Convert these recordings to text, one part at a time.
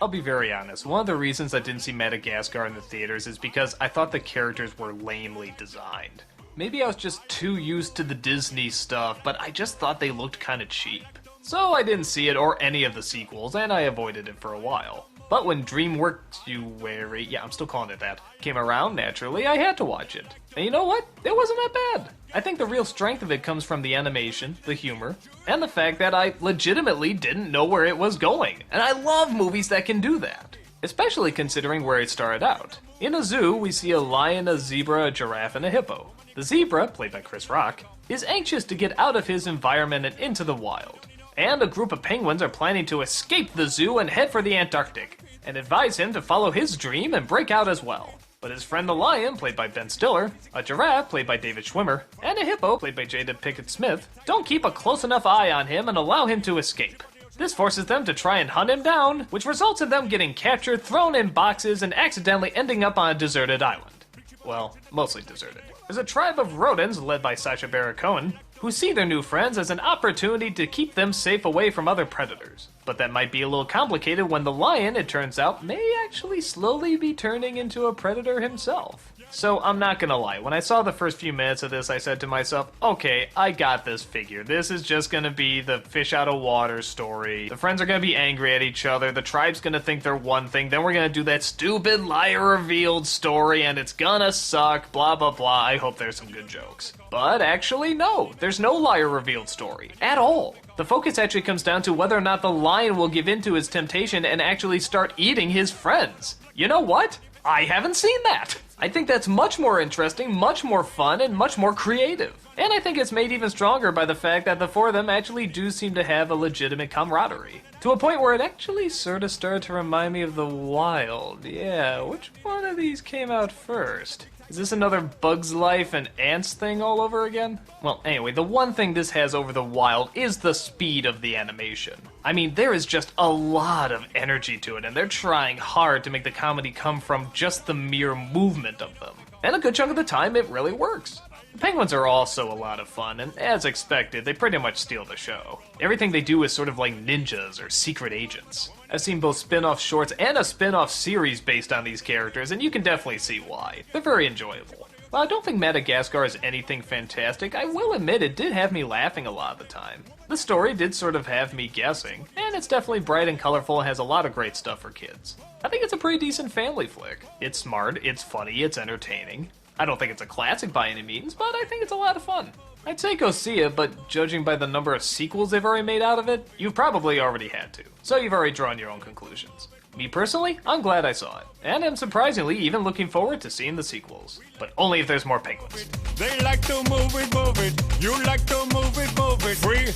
I'll be very honest, one of the reasons I didn't see Madagascar in the theaters is because I thought the characters were lamely designed. Maybe I was just too used to the Disney stuff, but I just thought they looked kinda cheap. So I didn't see it or any of the sequels, and I avoided it for a while. But when Dreamworks-uary, yeah, I'm still calling it that, came around, naturally, I had to watch it. And you know what? It wasn't that bad. I think the real strength of it comes from the animation, the humor, and the fact that I legitimately didn't know where it was going. And I love movies that can do that, especially considering where it started out. In a zoo, we see a lion, a zebra, a giraffe, and a hippo. The zebra, played by Chris Rock, is anxious to get out of his environment and into the wild. And a group of penguins are planning to escape the zoo and head for the Antarctic, and advise him to follow his dream and break out as well. But his friend the lion, played by Ben Stiller, a giraffe, played by David Schwimmer, and a hippo, played by Jada Pinkett Smith, don't keep a close enough eye on him and allow him to escape. This forces them to try and hunt him down, which results in them getting captured, thrown in boxes, and accidentally ending up on a deserted island. Well, mostly deserted. There's a tribe of rodents, led by Sacha Baron Cohen, who see their new friends as an opportunity to keep them safe away from other predators. But that might be a little complicated when the lion, it turns out, may actually slowly be turning into a predator himself. So I'm not gonna lie, when I saw the first few minutes of this, I said to myself, okay, I got this figured. This is just gonna be the fish out of water story. The friends are gonna be angry at each other, the tribe's gonna think they're one thing, then we're gonna do that stupid liar revealed story, and it's gonna suck, blah blah blah. I hope there's some good jokes. But actually, no, there's no liar revealed story, at all. The focus actually comes down to whether or not the lion will give in to his temptation and actually start eating his friends. You know what? I haven't seen that. I think that's much more interesting, much more fun, and much more creative. And I think it's made even stronger by the fact that the four of them actually do seem to have a legitimate camaraderie. To a point where it actually sort of started to remind me of The Wild. Yeah, which one of these came out first? Is this another Bug's Life and Ants thing all over again? Well, anyway, the one thing this has over The Wild is the speed of the animation. I mean, there is just a lot of energy to it, and they're trying hard to make the comedy come from just the mere movement of them. And a good chunk of the time, it really works. The penguins are also a lot of fun, and as expected, they pretty much steal the show. Everything they do is sort of like ninjas or secret agents. I've seen both spin-off shorts and a spin-off series based on these characters, and you can definitely see why. They're very enjoyable. While I don't think Madagascar is anything fantastic, I will admit it did have me laughing a lot of the time. The story did sort of have me guessing, and it's definitely bright and colorful and has a lot of great stuff for kids. I think it's a pretty decent family flick. It's smart, it's funny, it's entertaining. I don't think it's a classic by any means, but I think it's a lot of fun. I'd say go see it, but judging by the number of sequels they've already made out of it, you've probably already had to. So you've already drawn your own conclusions. Me personally, I'm glad I saw it, and am surprisingly even looking forward to seeing the sequels. But only if there's more penguins. They like to move it, move it. You like to move it, move it. 3,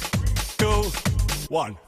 2, 1.